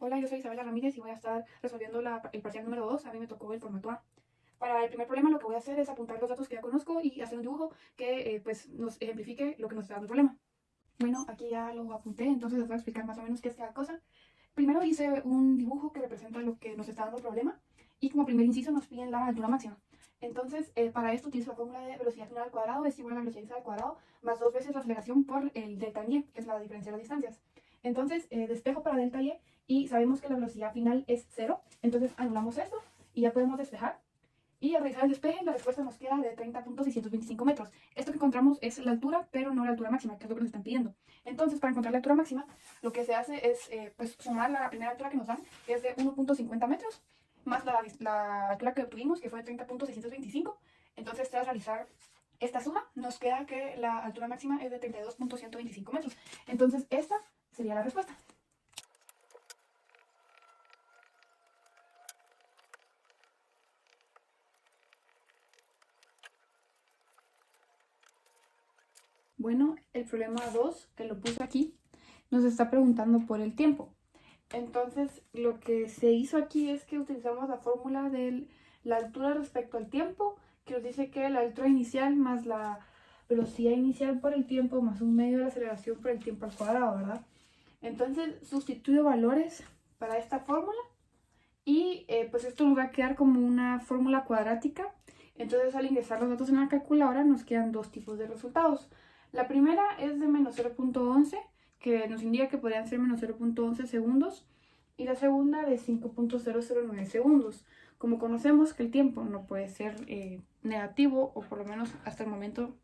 Hola, yo soy Isabela Ramírez y voy a estar resolviendo el parcial número 2. A mí me tocó el formato A. Para el primer problema lo que voy a hacer es apuntar los datos que ya conozco y hacer un dibujo que pues nos ejemplifique lo que nos está dando el problema. Bueno, aquí ya lo apunté, entonces les voy a explicar más o menos qué es cada cosa. Primero hice un dibujo que representa lo que nos está dando el problema y como primer inciso nos piden la altura máxima. Entonces, para esto utilizo la fórmula de velocidad final al cuadrado es igual a velocidad inicial al cuadrado más dos veces la aceleración por el delta y, que es la diferencia de las distancias. Entonces, despejo para delta y sabemos que la velocidad final es 0. Entonces, anulamos esto y ya podemos despejar. Y al realizar el despeje, la respuesta nos queda de 30.625 metros. Esto que encontramos es la altura, pero no la altura máxima, que es lo que nos están pidiendo. Entonces, para encontrar la altura máxima, lo que se hace es pues, sumar la primera altura que nos dan, que es de 1.50 metros, más la altura que obtuvimos, que fue de 30.625. Entonces, tras realizar esta suma, nos queda que la altura máxima es de 32.125 metros. Entonces, esta sería la respuesta. Bueno, el problema 2, que lo puse aquí, nos está preguntando por el tiempo. Entonces, lo que se hizo aquí es que utilizamos la fórmula de la altura respecto al tiempo, que nos dice que la altura inicial más la velocidad inicial por el tiempo más un medio de la aceleración por el tiempo al cuadrado, ¿verdad? Entonces, sustituyo valores para esta fórmula y pues esto nos va a quedar como una fórmula cuadrática. Entonces, al ingresar los datos en la calculadora nos quedan dos tipos de resultados. La primera es de menos 0.11, que nos indica que podrían ser menos 0.11 segundos, y la segunda de 5.009 segundos. Como conocemos que el tiempo no puede ser negativo, o por lo menos hasta el momento,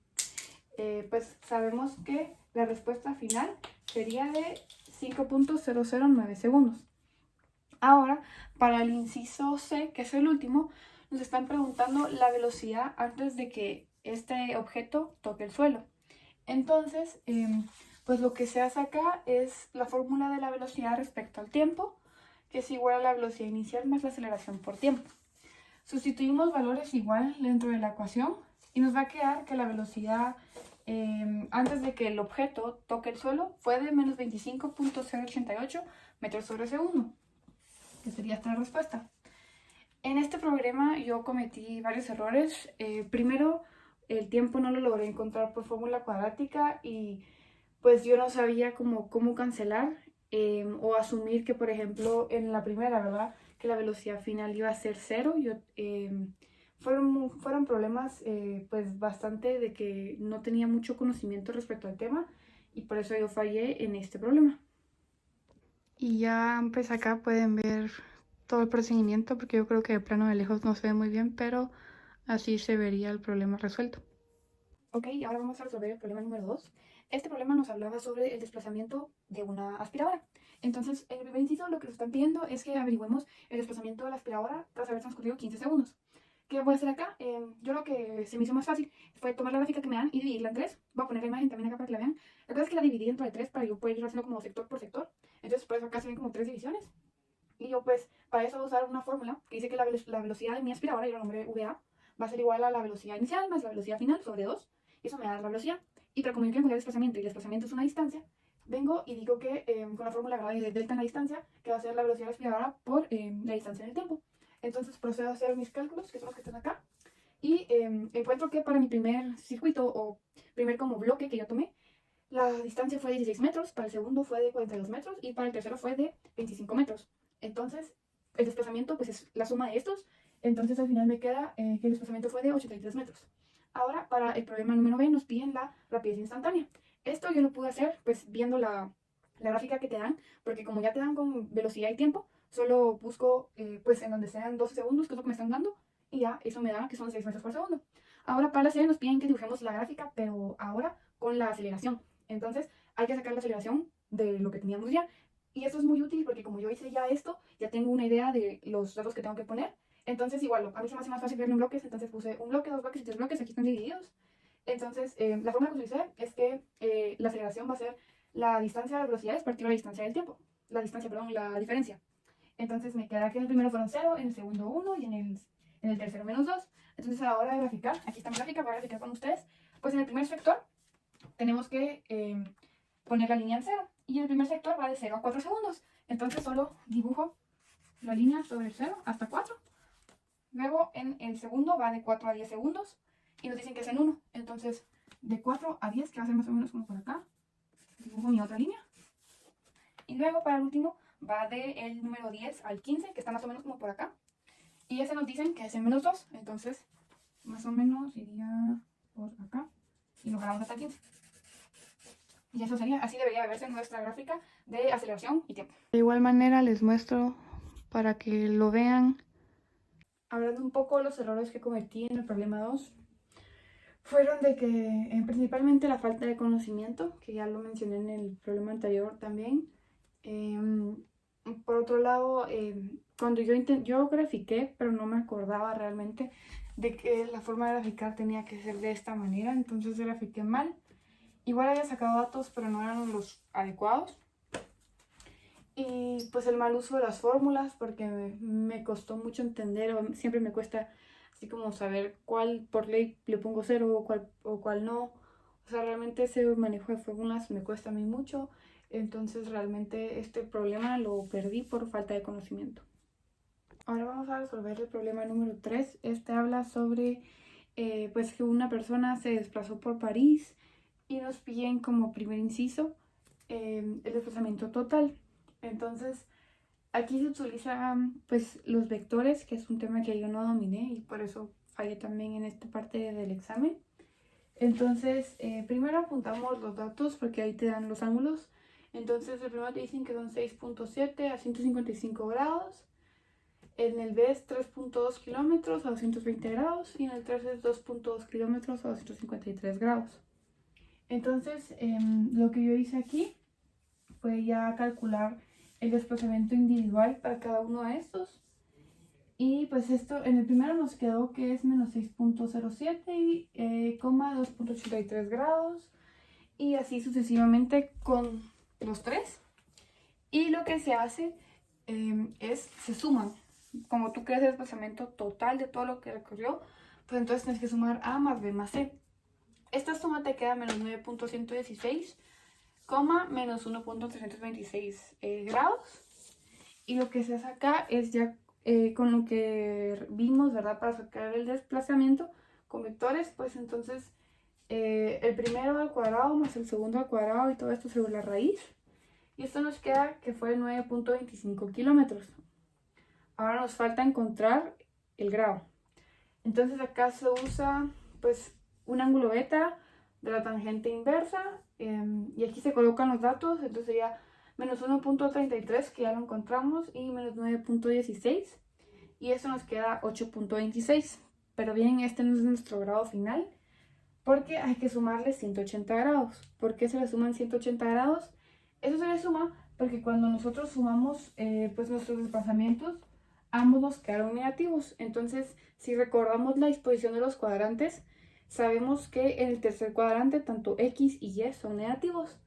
pues sabemos que la respuesta final sería de 5.009 segundos. Ahora, para el inciso C, que es el último, nos están preguntando la velocidad antes de que este objeto toque el suelo. Entonces, pues lo que se hace acá es la fórmula de la velocidad respecto al tiempo, que es igual a la velocidad inicial más la aceleración por tiempo. Sustituimos valores igual dentro de la ecuación y nos va a quedar que la velocidad antes de que el objeto toque el suelo fue de menos 25.088 metros sobre segundo, que sería esta respuesta. En este problema yo cometí varios errores. Primero, el tiempo no lo logré encontrar por fórmula cuadrática y pues yo no sabía cómo cancelar o asumir que, por ejemplo, en la primera, ¿verdad? Que la velocidad final iba a ser 0. Fueron problemas pues bastante de que no tenía mucho conocimiento respecto al tema y por eso yo fallé en este problema. Y ya pues acá pueden ver todo el procedimiento porque yo creo que de plano de lejos no se ve muy bien, pero así se vería el problema resuelto. Ok, ahora vamos a resolver el problema número 2. Este problema nos hablaba sobre el desplazamiento de una aspiradora. Entonces, en el primer inciso lo que nos están pidiendo es que averigüemos el desplazamiento de la aspiradora tras haber transcurrido 15 segundos. ¿Qué voy a hacer acá? Yo lo que se me hizo más fácil fue tomar la gráfica que me dan y dividirla en tres. Voy a poner la imagen también acá para que la vean. La cosa es que la dividí dentro de tres para yo poder ir haciendo como sector por sector. Entonces, por eso acá se ven como tres divisiones. Y yo pues para eso voy a usar una fórmula que dice que la velocidad de mi aspiradora, yo la nombré VA, va a ser igual a la velocidad inicial más la velocidad final sobre 2. Y eso me da la velocidad. Y para como yo quiero encontrar el desplazamiento y el desplazamiento es una distancia, vengo y digo que con la fórmula de delta en la distancia, que va a ser la velocidad de la aspiradora por la distancia en el tiempo. Entonces procedo a hacer mis cálculos, que son los que están acá. Y encuentro que para mi primer circuito o primer como bloque que yo tomé, la distancia fue de 16 metros, para el segundo fue de 42 metros y para el tercero fue de 25 metros. Entonces, el desplazamiento pues es la suma de estos. Entonces, al final me queda que el desplazamiento fue de 83 metros. Ahora, para el problema número B, nos piden la rapidez instantánea. Esto yo lo pude hacer pues viendo la gráfica que te dan, porque como ya te dan con velocidad y tiempo, solo busco pues en donde sean 12 segundos, que es lo que me están dando, y ya eso me da que son 6 metros por segundo. Ahora para la C nos piden que dibujemos la gráfica, pero ahora con la aceleración. Entonces hay que sacar la aceleración de lo que teníamos ya. Y esto es muy útil porque como yo hice ya esto, ya tengo una idea de los datos que tengo que poner. Entonces igual, a mí se me hace más fácil verlo en bloques, entonces puse un bloque, dos bloques y tres bloques, aquí están divididos. Entonces la forma que utilicé es que la aceleración va a ser la distancia de las velocidades partido la distancia del tiempo. La distancia, perdón, la diferencia. Entonces me queda que en el primero fueron 0, en el segundo 1 y en el tercero menos 2. Entonces a la hora de graficar, aquí está mi gráfica, voy a graficar con ustedes. Pues en el primer sector tenemos que poner la línea en 0. Y el primer sector va de 0 a 4 segundos. Entonces solo dibujo la línea sobre el 0 hasta 4. Luego en el segundo va de 4 a 10 segundos y nos dicen que es en 1. Entonces de 4 a 10, que va a ser más o menos como por acá, dibujo mi otra línea. Y luego para el último va del número 10 al 15, que está más o menos como por acá. Y ese nos dicen que es en menos 2. Entonces más o menos iría por acá y lo jalamos hasta el 15. Y eso sería, así debería verse nuestra gráfica de aceleración y tiempo. De igual manera les muestro para que lo vean. Hablando un poco de los errores que cometí en el problema 2, fueron de que principalmente la falta de conocimiento, que ya lo mencioné en el problema anterior también. Por otro lado, cuando yo grafiqué, pero no me acordaba realmente de que la forma de graficar tenía que ser de esta manera, entonces grafiqué mal. Igual había sacado datos, pero no eran los adecuados. Y pues el mal uso de las fórmulas, porque me costó mucho entender, o siempre me cuesta así como saber cuál por ley le pongo 0 o cuál no. O sea, realmente ese manejo de fórmulas me cuesta a mí mucho. Entonces realmente este problema lo perdí por falta de conocimiento. Ahora vamos a resolver el problema número 3. Este habla sobre pues que una persona se desplazó por París y nos piden como primer inciso el desplazamiento total. Entonces aquí se utilizan pues los vectores, que es un tema que yo no dominé y por eso fallé también en esta parte del examen. Entonces primero apuntamos los datos porque ahí te dan los ángulos. Entonces el primero te dicen que son 6.7 a 155 grados. En el B es 3.2 kilómetros a 220 grados y en el 3 es 2.2 kilómetros a 253 grados. Entonces lo que yo hice aquí fue ya calcular el desplazamiento individual para cada uno de estos. Y pues esto en el primero nos quedó que es menos 6.07 y 2.83 grados. Y así sucesivamente con los tres. Y lo que se hace se suman. Como tú creas el desplazamiento total de todo lo que recorrió, pues entonces tienes que sumar A más B más C. Esta suma te queda menos 9.116, menos 1.326 grados. Y lo que se hace acá es ya con lo que vimos, ¿verdad? Para sacar el desplazamiento con vectores, pues entonces el primero al cuadrado más el segundo al cuadrado y todo esto sobre la raíz. Y esto nos queda que fue 9.25 kilómetros. Ahora nos falta encontrar el grado. Entonces acá se usa pues un ángulo beta de la tangente inversa y aquí se colocan los datos. Entonces sería menos 1.33, que ya lo encontramos, y menos 9.16, y eso nos queda 8.26. Pero bien, este no es nuestro grado final porque hay que sumarle 180 grados. ¿Por qué se le suman 180 grados? Eso se le suma porque cuando nosotros sumamos pues nuestros desplazamientos, ambos nos quedaron negativos. Entonces, si recordamos la disposición de los cuadrantes, sabemos que en el tercer cuadrante tanto X y Y son negativos.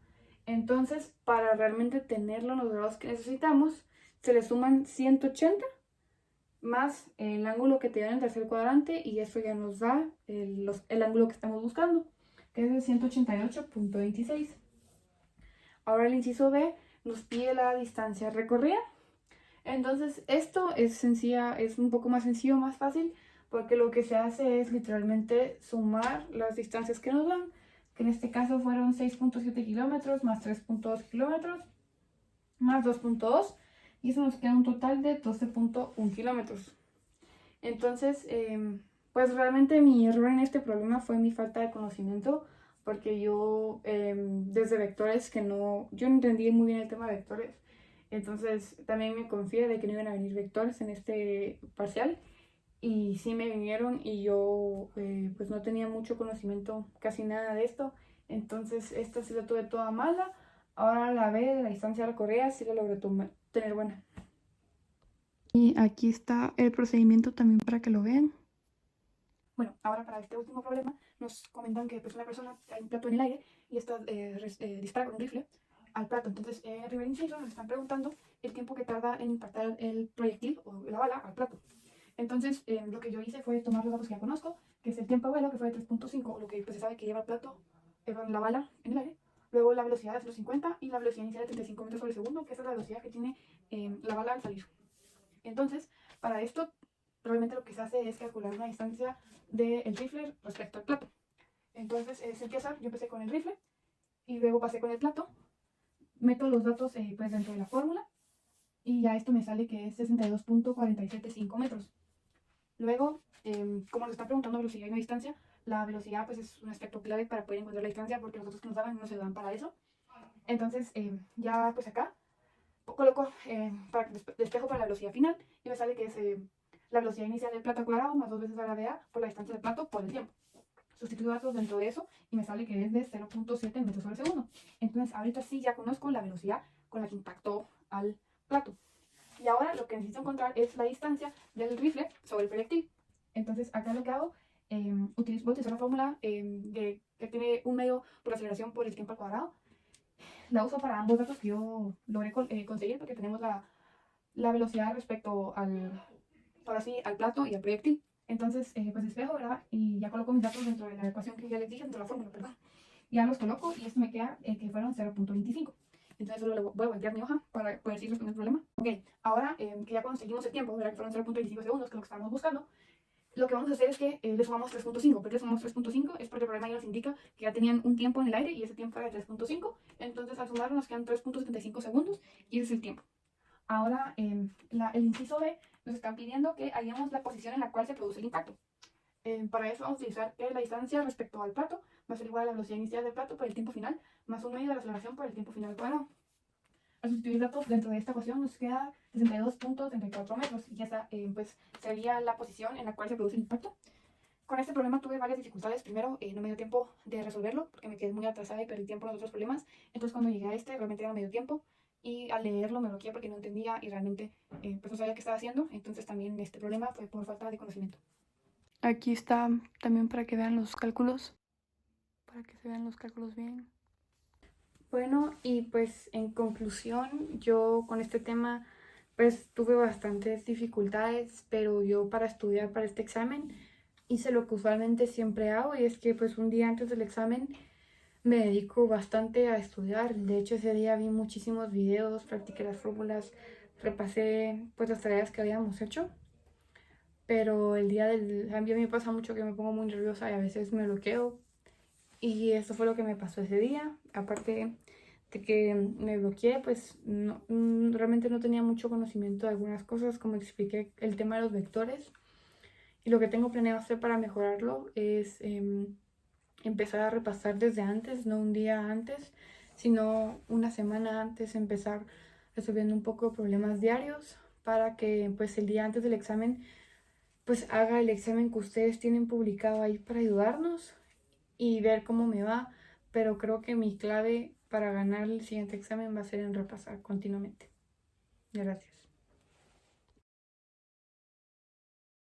Entonces, para realmente tenerlo en los grados que necesitamos, se le suman 180 más el ángulo que te da en el tercer cuadrante, y eso ya nos da el ángulo que estamos buscando, que es de 188.26. Ahora el inciso B nos pide la distancia recorrida. Entonces esto es un poco más sencillo, más fácil, porque lo que se hace es literalmente sumar las distancias que nos dan, que en este caso fueron 6.7 kilómetros más 3.2 kilómetros más 2.2, y eso nos queda un total de 12.1 kilómetros. Entonces, pues realmente mi error en este problema fue mi falta de conocimiento, porque yo desde vectores yo no entendí muy bien el tema de vectores. Entonces también me confié de que no iban a venir vectores en este parcial, y sí me vinieron, y yo pues no tenía mucho conocimiento, casi nada de esto. Entonces esta sí la tuve toda mala. Ahora la B de la distancia recorrida sí la logré tener buena. Y aquí está el procedimiento también para que lo vean. Bueno, ahora para este último problema nos comentan que pues una persona hay un plato en el aire y esta dispara con un rifle al plato. Entonces en el primer inciso nos están preguntando el tiempo que tarda en impactar el proyectil o la bala al plato. Entonces lo que yo hice fue tomar los datos que ya conozco, que es el tiempo de vuelo, que fue de 3.5, lo que pues, se sabe que lleva el plato, la bala en el aire, luego la velocidad de 0,50 y la velocidad inicial de 35 metros sobre segundo, que esa es la velocidad que tiene la bala al salir. Entonces, para esto, realmente lo que se hace es calcular una distancia del rifle respecto al plato. Entonces, yo empecé con el rifle y luego pasé con el plato, meto los datos pues dentro de la fórmula y ya esto me sale que es 62.475 metros. Luego, como nos está preguntando velocidad y no distancia, la velocidad pues es un aspecto clave para poder encontrar la distancia porque los datos que nos daban no se dan para eso. Entonces, ya pues acá coloco despejo para la velocidad final y me sale que es la velocidad inicial del plato cuadrado más 2 veces a la de A por la distancia del plato por el tiempo. Sustituyo datos dentro de eso y me sale que es de 0.7 metros sobre segundo. Entonces ahorita sí ya conozco la velocidad con la que impactó al plato. Y ahora lo que necesito encontrar es la distancia del rifle sobre el proyectil. Entonces acá lo que hago, voy a utilizar la fórmula que tiene un medio por aceleración por el tiempo al cuadrado. La uso para ambos datos que yo logré conseguir porque tenemos la velocidad respecto ahora sí, al plato y al proyectil. Entonces, pues despejo, ¿verdad? Y ya coloco mis datos dentro de la ecuación que ya les dije, dentro de la fórmula, perdón. Ya los coloco y esto me queda que fueron 0.25. Entonces solo le voy a voltear mi hoja para poder seguir respondiendo el problema. Ok, ahora que ya conseguimos el tiempo, ¿verdad? Que fueron 0.25 segundos, que es lo que estábamos buscando, lo que vamos a hacer es que le sumamos 3.5. ¿Por qué le sumamos 3.5? Es porque el problema ya nos indica que ya tenían un tiempo en el aire y ese tiempo era de 3.5. Entonces al sumar nos quedan 3.75 segundos y ese es el tiempo. Ahora, el inciso B nos están pidiendo que hallemos la posición en la cual se produce el impacto. Para eso vamos a utilizar que la distancia respecto al plato va a ser igual a la velocidad inicial del plato por el tiempo final, más un medio de la aceleración por el tiempo final cuadrado. Al sustituir datos dentro de esta ecuación nos queda 62.34 metros y esa pues sería la posición en la cual se produce el impacto. Con este problema tuve varias dificultades. Primero, no me dio tiempo de resolverlo porque me quedé muy atrasada y perdí tiempo en los otros problemas. Entonces, cuando llegué a este, realmente era medio tiempo. Y al leerlo me bloqueé porque no entendía y realmente pues no sabía qué estaba haciendo. Entonces, también este problema fue por falta de conocimiento. Aquí está también para que vean los cálculos, para que se vean los cálculos bien. Bueno, y pues en conclusión, yo con este tema pues tuve bastantes dificultades, pero yo para estudiar para este examen hice lo que usualmente siempre hago y es que pues un día antes del examen me dedico bastante a estudiar. De hecho, ese día vi muchísimos videos, practiqué las fórmulas, repasé pues las tareas que habíamos hecho. Pero el día del cambio a mí me pasa mucho que me pongo muy nerviosa y a veces me bloqueo. Y eso fue lo que me pasó ese día. Aparte de que me bloqueé, pues realmente no tenía mucho conocimiento de algunas cosas, como expliqué el tema de los vectores. Y lo que tengo planeado hacer para mejorarlo es empezar a repasar desde antes, no un día antes, sino una semana antes, empezar resolviendo un poco de problemas diarios para que pues el día antes del examen pues haga el examen que ustedes tienen publicado ahí para ayudarnos y ver cómo me va, pero creo que mi clave para ganar el siguiente examen va a ser en repasar continuamente. Gracias.